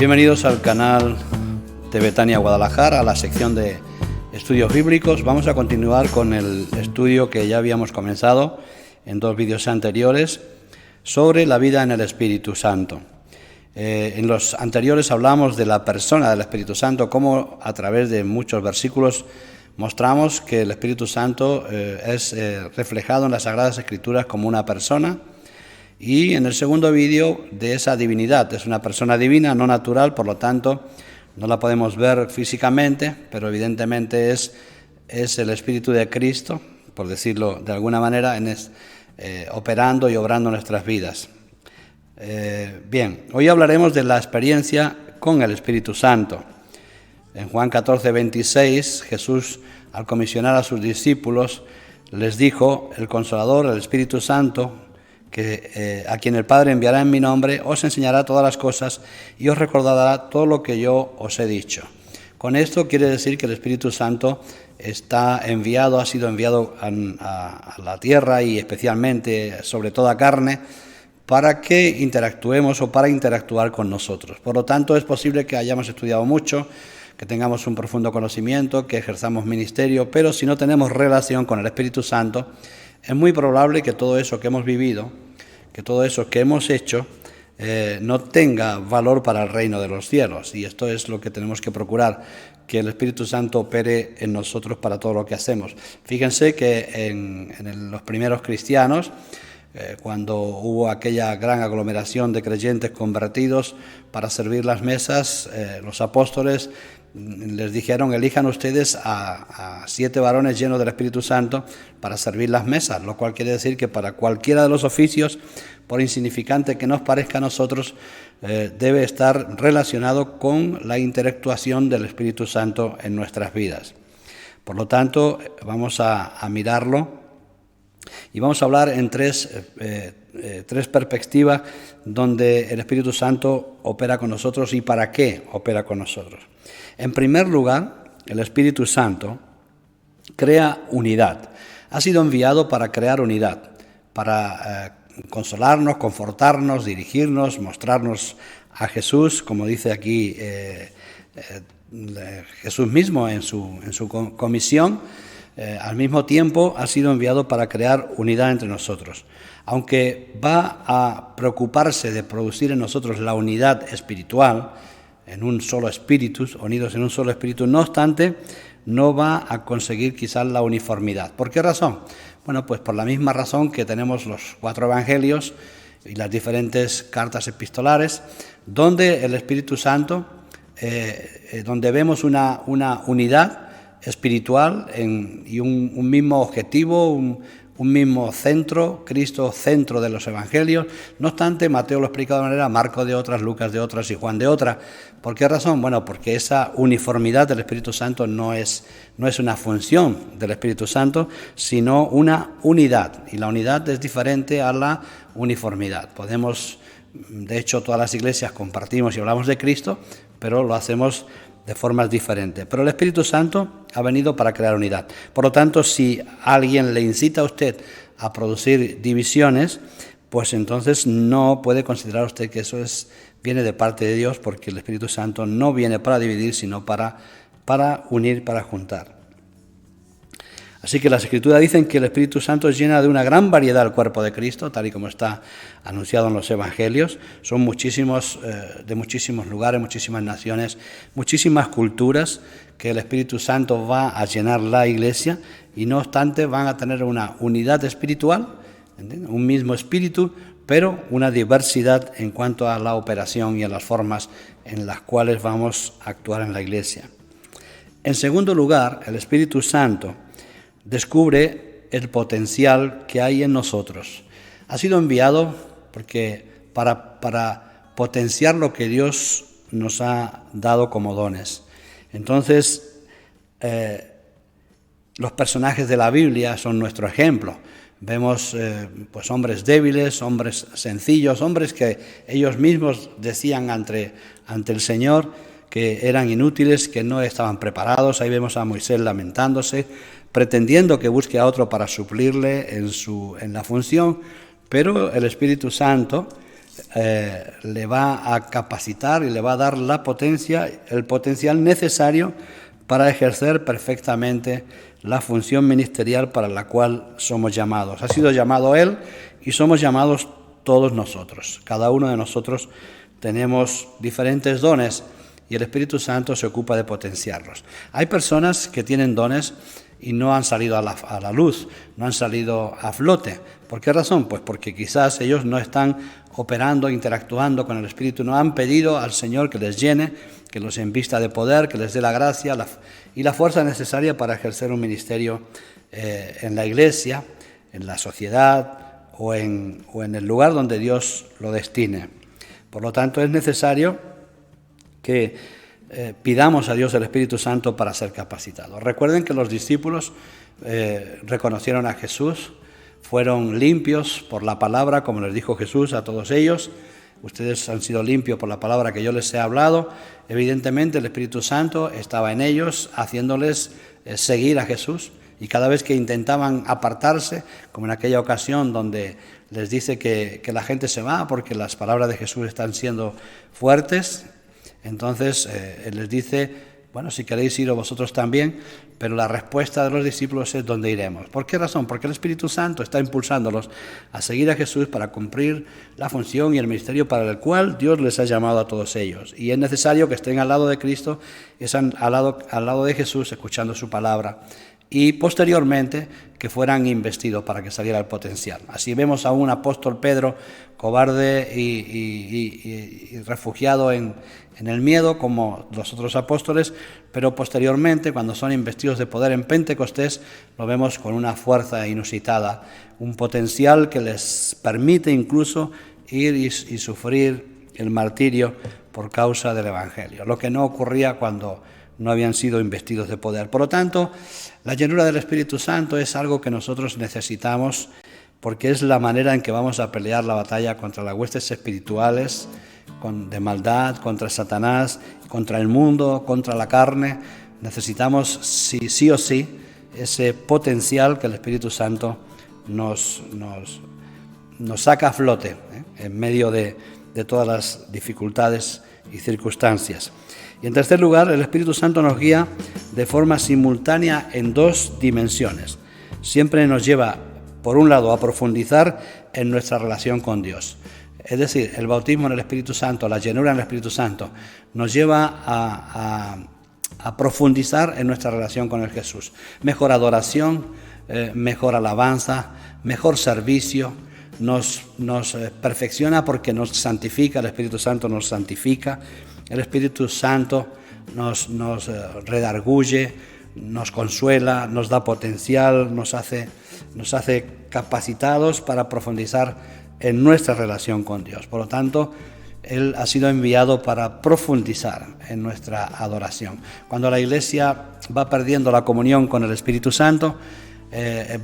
Bienvenidos al canal de Betania Guadalajara, a la sección de estudios bíblicos. Vamos a continuar con el estudio que ya habíamos comenzado en 2 vídeos anteriores sobre la vida en el Espíritu Santo. En los anteriores hablamos de la persona del Espíritu Santo, cómo a través de muchos versículos mostramos que el Espíritu Santo es reflejado en las Sagradas Escrituras como una persona. Y en el segundo vídeo de esa divinidad, es una persona divina, no natural, por lo tanto no la podemos ver físicamente, pero evidentemente es el Espíritu de Cristo, por decirlo de alguna manera, operando y obrando en nuestras vidas. Bien, hoy hablaremos de la experiencia con el Espíritu Santo. En Juan 14:26, Jesús, al comisionar a sus discípulos, les dijo: el Consolador, el Espíritu Santo, que a quien el Padre enviará en mi nombre, os enseñará todas las cosas y os recordará todo lo que yo os he dicho. Con esto quiere decir que el Espíritu Santo ha sido enviado a la tierra y especialmente sobre toda carne, para que interactuemos o para interactuar con nosotros. Por lo tanto, es posible que hayamos estudiado mucho, que tengamos un profundo conocimiento, que ejerzamos ministerio, pero si no tenemos relación con el Espíritu Santo, es muy probable que todo eso que hemos vivido, que todo eso que hemos hecho, no tenga valor para el reino de los cielos. Y esto es lo que tenemos que procurar, que el Espíritu Santo opere en nosotros para todo lo que hacemos. Fíjense que en los primeros cristianos, cuando hubo aquella gran aglomeración de creyentes convertidos para servir las mesas, los apóstoles les dijeron: elijan ustedes a 7 varones llenos del Espíritu Santo para servir las mesas, lo cual quiere decir que para cualquiera de los oficios, por insignificante que nos parezca a nosotros, debe estar relacionado con la interactuación del Espíritu Santo en nuestras vidas. Por lo tanto, vamos a mirarlo y vamos a hablar en tres perspectivas donde el Espíritu Santo opera con nosotros y para qué opera con nosotros. En primer lugar, el Espíritu Santo crea unidad. Ha sido enviado para crear unidad, para consolarnos, confortarnos, dirigirnos, mostrarnos a Jesús, como dice aquí Jesús mismo en su comisión. Al mismo tiempo ha sido enviado para crear unidad entre nosotros. Aunque va a preocuparse de producir en nosotros la unidad espiritual, en un solo espíritu, unidos en un solo espíritu, no obstante, no va a conseguir quizás la uniformidad. ¿Por qué razón? Bueno, pues por la misma razón que tenemos los 4 evangelios y las diferentes cartas epistolares, donde el Espíritu Santo, donde vemos una unidad espiritual y un mismo objetivo, un mismo centro, Cristo centro de los evangelios. No obstante, Mateo lo explica de una manera, Marcos de otras, Lucas de otras y Juan de otra. ¿Por qué razón? Bueno, porque esa uniformidad del Espíritu Santo no es una función del Espíritu Santo, sino una unidad. Y la unidad es diferente a la uniformidad. De hecho, todas las iglesias compartimos y hablamos de Cristo, pero lo hacemos de formas diferentes. Pero el Espíritu Santo ha venido para crear unidad. Por lo tanto, si alguien le incita a usted a producir divisiones, pues entonces no puede considerar usted que eso viene de parte de Dios, porque el Espíritu Santo no viene para dividir, sino para unir, para juntar. Así que las Escrituras dicen que el Espíritu Santo llena de una gran variedad el cuerpo de Cristo, tal y como está anunciado en los Evangelios. Son muchísimos, de muchísimos lugares, muchísimas naciones, muchísimas culturas que el Espíritu Santo va a llenar la iglesia, y no obstante van a tener una unidad espiritual, ¿entiendes? Un mismo espíritu, pero una diversidad en cuanto a la operación y a las formas en las cuales vamos a actuar en la iglesia. En segundo lugar, el Espíritu Santo descubre el potencial que hay en nosotros. Ha sido enviado para potenciar lo que Dios nos ha dado como dones. Entonces, los personajes de la Biblia son nuestro ejemplo. Vemos pues hombres débiles, hombres sencillos, hombres que ellos mismos decían ante el Señor que eran inútiles, que no estaban preparados. Ahí vemos a Moisés lamentándose, pretendiendo que busque a otro para suplirle en la función, pero el Espíritu Santo le va a capacitar y le va a dar la potencia, el potencial necesario para ejercer perfectamente la función ministerial para la cual somos llamados. Ha sido llamado Él y somos llamados todos nosotros. Cada uno de nosotros tenemos diferentes dones y el Espíritu Santo se ocupa de potenciarlos. Hay personas que tienen dones y no han salido a la luz, no han salido a flote. ¿Por qué razón? Pues porque quizás ellos no están operando, interactuando con el Espíritu, no han pedido al Señor que les llene, que los invista de poder, que les dé la gracia y la fuerza necesaria para ejercer un ministerio en la iglesia, en la sociedad o en el lugar donde Dios lo destine. Por lo tanto, es necesario que pidamos a Dios el Espíritu Santo para ser capacitados. Recuerden que los discípulos reconocieron a Jesús, fueron limpios por la palabra, como les dijo Jesús a todos ellos. Ustedes han sido limpios por la palabra que yo les he hablado. Evidentemente el Espíritu Santo estaba en ellos, haciéndoles seguir a Jesús. Y cada vez que intentaban apartarse, como en aquella ocasión donde les dice que la gente se va porque las palabras de Jesús están siendo fuertes, entonces Él les dice, bueno, si queréis iros vosotros también, pero la respuesta de los discípulos es ¿dónde iremos? ¿Por qué razón? Porque el Espíritu Santo está impulsándolos a seguir a Jesús para cumplir la función y el ministerio para el cual Dios les ha llamado a todos ellos. Y es necesario que estén al lado de Cristo, estén al lado de Jesús, escuchando su palabra, y posteriormente que fueran investidos para que saliera el potencial. Así vemos a un apóstol Pedro cobarde y refugiado en el miedo como los otros apóstoles, pero posteriormente cuando son investidos de poder en Pentecostés lo vemos con una fuerza inusitada, un potencial que les permite incluso ir y sufrir el martirio por causa del Evangelio, lo que no ocurría cuando no habían sido investidos de poder. Por lo tanto, la llenura del Espíritu Santo es algo que nosotros necesitamos porque es la manera en que vamos a pelear la batalla contra las huestes espirituales, de maldad, contra Satanás, contra el mundo, contra la carne. Necesitamos sí o sí ese potencial que el Espíritu Santo nos saca a flote en medio de todas las dificultades y circunstancias. Y en tercer lugar, el Espíritu Santo nos guía de forma simultánea en dos dimensiones. Siempre nos lleva, por un lado, a profundizar en nuestra relación con Dios. Es decir, el bautismo en el Espíritu Santo, la llenura en el Espíritu Santo, nos lleva a profundizar en nuestra relación con el Jesús. Mejor adoración, mejor alabanza, mejor servicio, nos perfecciona porque nos santifica, el Espíritu Santo nos santifica. El Espíritu Santo nos redarguye, nos consuela, nos da potencial, nos hace capacitados para profundizar en nuestra relación con Dios. Por lo tanto, Él ha sido enviado para profundizar en nuestra adoración. Cuando la Iglesia va perdiendo la comunión con el Espíritu Santo,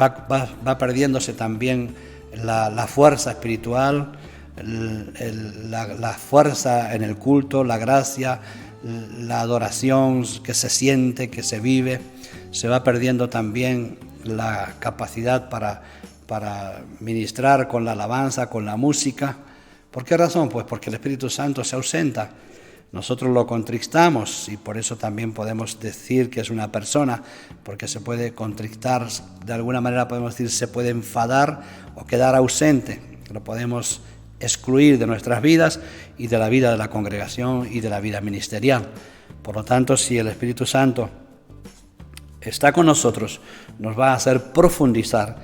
va perdiéndose también la fuerza espiritual, la fuerza en el culto, la gracia, la adoración que se siente, que se vive. Se va perdiendo también la capacidad para ministrar con la alabanza, con la música. ¿Por qué razón? Pues porque el Espíritu Santo se ausenta. Nosotros lo contristamos y por eso también podemos decir que es una persona, porque se puede contristar, de alguna manera podemos decir se puede enfadar o quedar ausente. Lo podemos excluir de nuestras vidas y de la vida de la congregación y de la vida ministerial. Por lo tanto, si el Espíritu Santo está con nosotros, nos va a hacer profundizar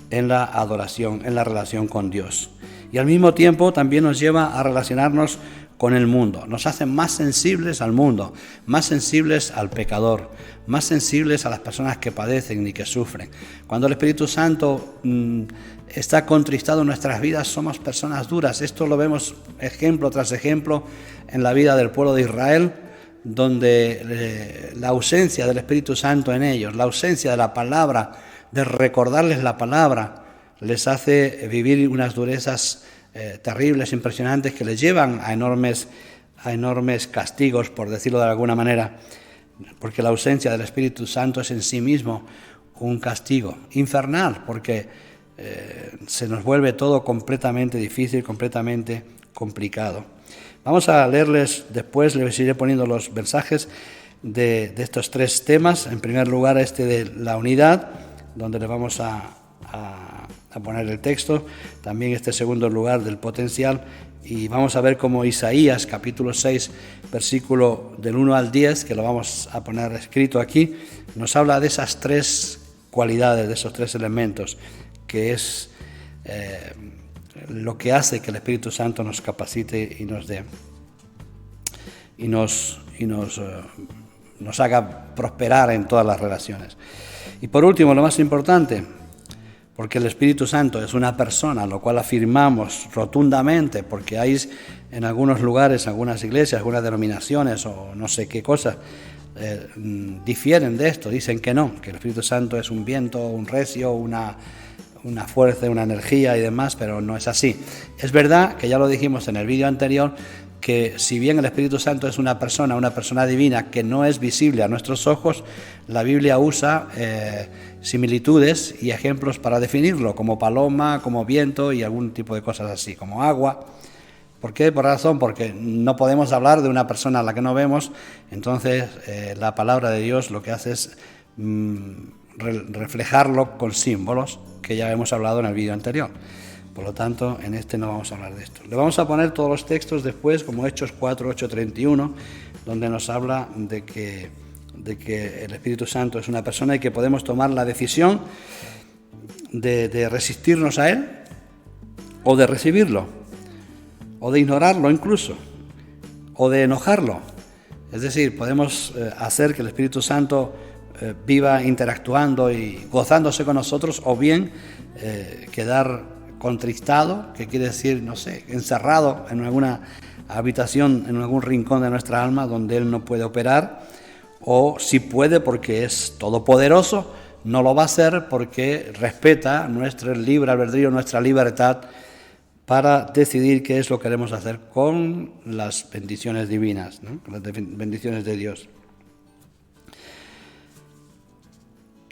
en la adoración, en la relación con Dios. Y al mismo tiempo también nos lleva a relacionarnos con el mundo. Nos hace más sensibles al mundo, más sensibles al pecador, más sensibles a las personas que padecen y que sufren. Cuando el Espíritu Santo está contristado en nuestras vidas, somos personas duras. Esto lo vemos ejemplo tras ejemplo en la vida del pueblo de Israel, donde la ausencia del Espíritu Santo en ellos, la ausencia de la palabra, de recordarles la palabra, les hace vivir unas durezas terribles, impresionantes, que les llevan a enormes castigos, por decirlo de alguna manera, porque la ausencia del Espíritu Santo es en sí mismo un castigo infernal, porque se nos vuelve todo completamente difícil, completamente complicado. Vamos a leerles después, les iré poniendo los mensajes de estos tres temas. En primer lugar, este de la unidad, donde le vamos a poner el texto. También este segundo lugar del potencial. Y vamos a ver cómo Isaías, capítulo 6, versículo del 1 al 10, que lo vamos a poner escrito aquí, nos habla de esas tres cualidades, de esos tres elementos, que es lo que hace que el Espíritu Santo nos capacite y nos dé, y nos haga prosperar en todas las relaciones. Y por último, lo más importante, porque el Espíritu Santo es una persona, lo cual afirmamos rotundamente, porque hay en algunos lugares, algunas iglesias, algunas denominaciones o no sé qué cosas, difieren de esto, dicen que no, que el Espíritu Santo es un viento, un recio, una fuerza, una energía y demás, pero no es así. Es verdad que ya lo dijimos en el vídeo anterior, que si bien el Espíritu Santo es una persona divina que no es visible a nuestros ojos, la Biblia usa similitudes y ejemplos para definirlo, como paloma, como viento y algún tipo de cosas así, como agua. ¿Por qué? Por razón, porque no podemos hablar de una persona a la que no vemos, entonces la palabra de Dios lo que hace es reflejarlo con símbolos, que ya hemos hablado en el vídeo anterior. Por lo tanto, en este no vamos a hablar de esto. Le vamos a poner todos los textos después, como Hechos 4, 8, 31, donde nos habla de que el Espíritu Santo es una persona y que podemos tomar la decisión de resistirnos a Él o de recibirlo, o de ignorarlo incluso, o de enojarlo. Es decir, podemos hacer que el Espíritu Santo viva interactuando y gozándose con nosotros, o bien quedar contristado, que quiere decir, no sé, encerrado en alguna habitación, en algún rincón de nuestra alma donde Él no puede operar, o si puede porque es todopoderoso, no lo va a hacer porque respeta nuestro libre albedrío, nuestra libertad para decidir qué es lo que queremos hacer con las bendiciones divinas, ¿no? Las bendiciones de Dios.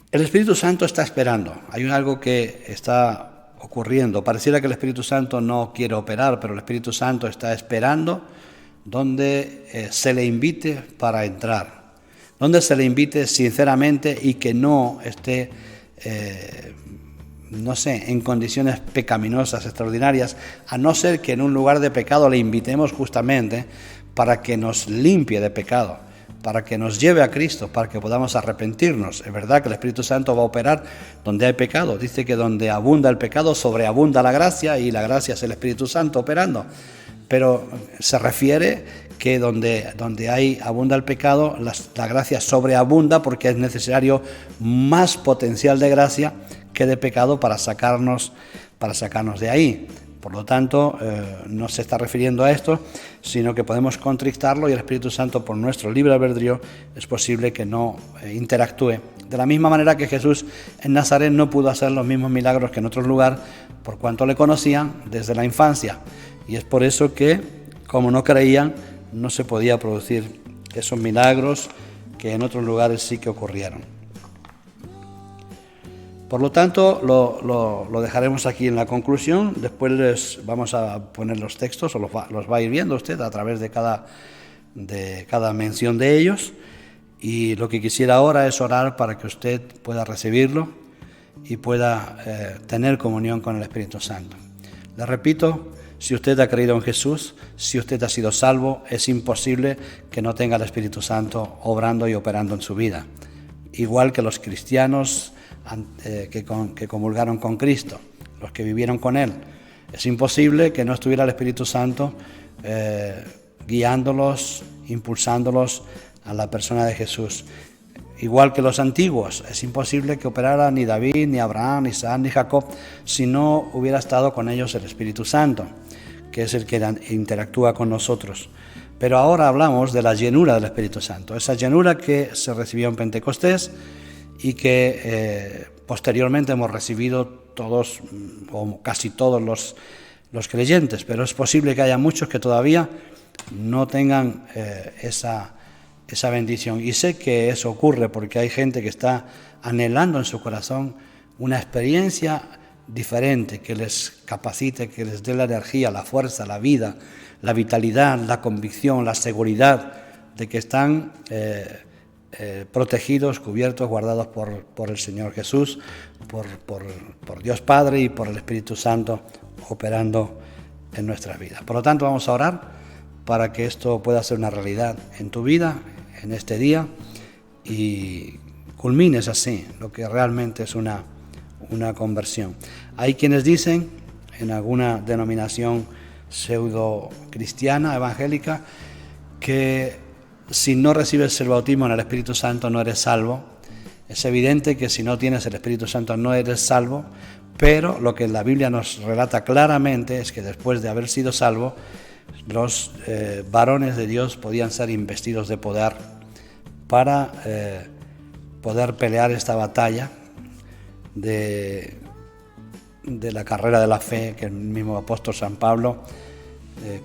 El Espíritu Santo está esperando. Hay algo que está ocurriendo. Pareciera que el Espíritu Santo no quiere operar, pero el Espíritu Santo está esperando donde se le invite para entrar, donde se le invite sinceramente y que no esté, en condiciones pecaminosas, extraordinarias, a no ser que en un lugar de pecado le invitemos justamente para que nos limpie de pecado, para que nos lleve a Cristo, para que podamos arrepentirnos. Es verdad que el Espíritu Santo va a operar donde hay pecado. Dice que donde abunda el pecado, sobreabunda la gracia, y la gracia es el Espíritu Santo operando. Pero se refiere que donde abunda el pecado, la gracia sobreabunda, porque es necesario más potencial de gracia que de pecado para sacarnos de ahí. Por lo tanto, no se está refiriendo a esto, sino que podemos contristarlo, y el Espíritu Santo, por nuestro libre albedrío, es posible que no interactúe. De la misma manera que Jesús en Nazaret no pudo hacer los mismos milagros que en otro lugar, por cuanto le conocían desde la infancia. Y es por eso que, como no creían, no se podía producir esos milagros que en otros lugares sí que ocurrieron. Por lo tanto, lo dejaremos aquí en la conclusión. Después les vamos a poner los textos, o los va a ir viendo usted a través de cada mención de ellos. Y lo que quisiera ahora es orar para que usted pueda recibirlo y pueda tener comunión con el Espíritu Santo. Le repito, si usted ha creído en Jesús, si usted ha sido salvo, es imposible que no tenga el Espíritu Santo obrando y operando en su vida. Igual que los cristianos que comulgaron con Cristo, los que vivieron con Él. Es imposible que no estuviera el Espíritu Santo guiándolos, impulsándolos a la persona de Jesús. Igual que los antiguos, es imposible que operara ni David, ni Abraham, ni Isaac, ni Jacob, si no hubiera estado con ellos el Espíritu Santo, que es el que interactúa con nosotros. Pero ahora hablamos de la llenura del Espíritu Santo, esa llenura que se recibió en Pentecostés y que posteriormente hemos recibido todos o casi todos los creyentes, pero es posible que haya muchos que todavía no tengan esa bendición. Y sé que eso ocurre porque hay gente que está anhelando en su corazón una experiencia diferente, que les capacite, que les dé la energía, la fuerza, la vida, la vitalidad, la convicción, la seguridad de que están protegidos, cubiertos, guardados por el Señor Jesús, por Dios Padre y por el Espíritu Santo operando en nuestras vidas. Por lo tanto, vamos a orar para que esto pueda ser una realidad en tu vida, en este día, y culmines así lo que realmente es una conversión. Hay quienes dicen, en alguna denominación pseudo cristiana, evangélica, que si no recibes el bautismo en el Espíritu Santo no eres salvo. Es evidente que si no tienes el Espíritu Santo no eres salvo, pero lo que la Biblia nos relata claramente es que después de haber sido salvo, los varones de Dios podían ser investidos de poder para poder pelear esta batalla de la carrera de la fe que el mismo apóstol San Pablo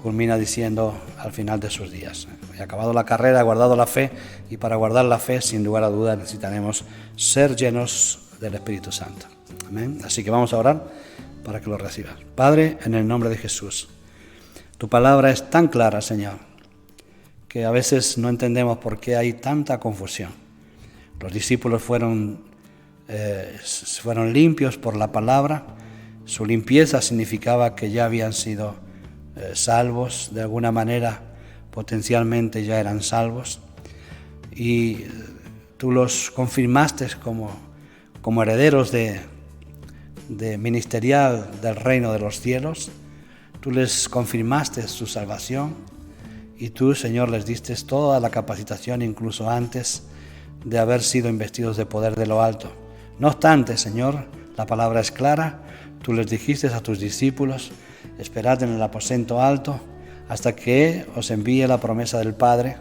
culmina diciendo al final de sus días: he acabado la carrera, he guardado la fe, y para guardar la fe, sin lugar a dudas, necesitaremos ser llenos del Espíritu Santo. Amén. Así que vamos a orar para que lo recibas. Padre, en el nombre de Jesús, tu palabra es tan clara, Señor, que a veces no entendemos por qué hay tanta confusión. Los discípulos fueron limpios por la palabra. Su limpieza significaba que ya habían sido salvos, de alguna manera potencialmente ya eran salvos, y tú los confirmaste como herederos de ministerial del reino de los cielos. Tú les confirmaste su salvación, y tú, Señor, les diste toda la capacitación, incluso antes de haber sido investidos de poder de lo alto. No obstante, Señor, la palabra es clara. Tú les dijiste a tus discípulos: esperad en el aposento alto hasta que os envíe la promesa del Padre,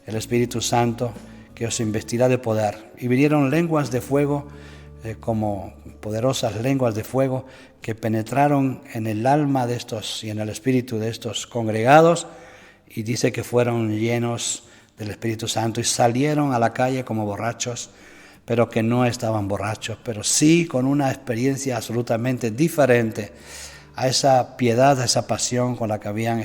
el Espíritu Santo, que os investirá de poder. Y vinieron lenguas de fuego, como poderosas lenguas de fuego, que penetraron en el alma de estos y en el espíritu de estos congregados, y dice que fueron llenos del Espíritu Santo y salieron a la calle como borrachos, pero que no estaban borrachos, pero sí con una experiencia absolutamente diferente a esa piedad, a esa pasión con la que habían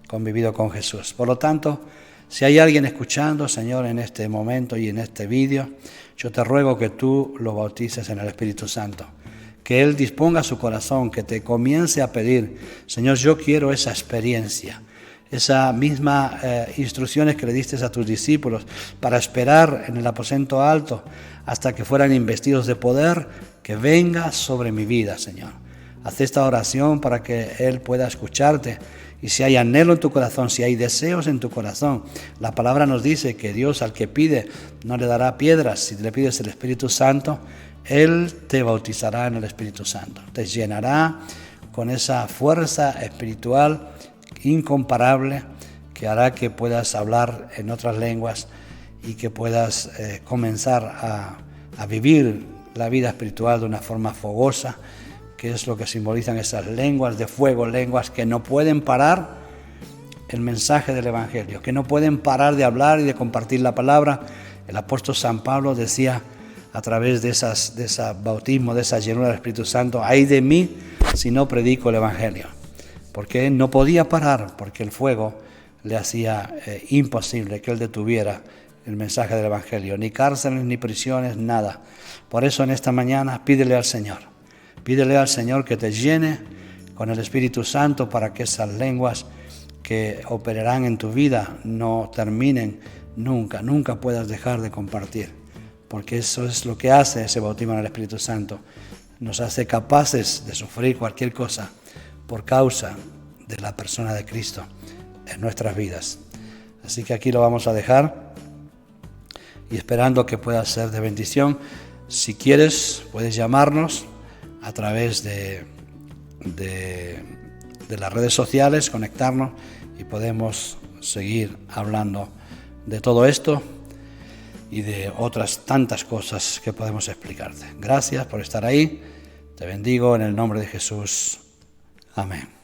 convivido con Jesús. Por lo tanto, si hay alguien escuchando, Señor, en este momento y en este vídeo, yo te ruego que tú lo bautices en el Espíritu Santo, que Él disponga su corazón, que te comience a pedir: Señor, yo quiero esa experiencia, esa misma instrucciones que le diste a tus discípulos para esperar en el aposento alto hasta que fueran investidos de poder, que venga sobre mi vida, Señor. Haz esta oración para que Él pueda escucharte. Y si hay anhelo en tu corazón, si hay deseos en tu corazón, la palabra nos dice que Dios al que pide no le dará piedras. Si le pides el Espíritu Santo, Él te bautizará en el Espíritu Santo. Te llenará con esa fuerza espiritual incomparable que hará que puedas hablar en otras lenguas y que puedas comenzar a vivir la vida espiritual de una forma fogosa, que es lo que simbolizan esas lenguas de fuego, lenguas que no pueden parar el mensaje del Evangelio, que no pueden parar de hablar y de compartir la palabra. El apóstol San Pablo decía a través de ese bautismo, de esa llenura del Espíritu Santo: ay de mí si no predico el Evangelio, porque él no podía parar, porque el fuego le hacía imposible que él detuviera el mensaje del Evangelio, ni cárceles, ni prisiones, nada. Por eso en esta mañana pídele al Señor que te llene con el Espíritu Santo, para que esas lenguas que operarán en tu vida no terminen nunca puedas dejar de compartir, porque eso es lo que hace ese bautismo en el Espíritu Santo. Nos hace capaces de sufrir cualquier cosa por causa de la persona de Cristo en nuestras vidas. Así que aquí lo vamos a dejar, y esperando que pueda ser de bendición. Si quieres, puedes llamarnos a través de las redes sociales, conectarnos, y podemos seguir hablando de todo esto y de otras tantas cosas que podemos explicarte. Gracias por estar ahí. Te bendigo en el nombre de Jesús. Amén.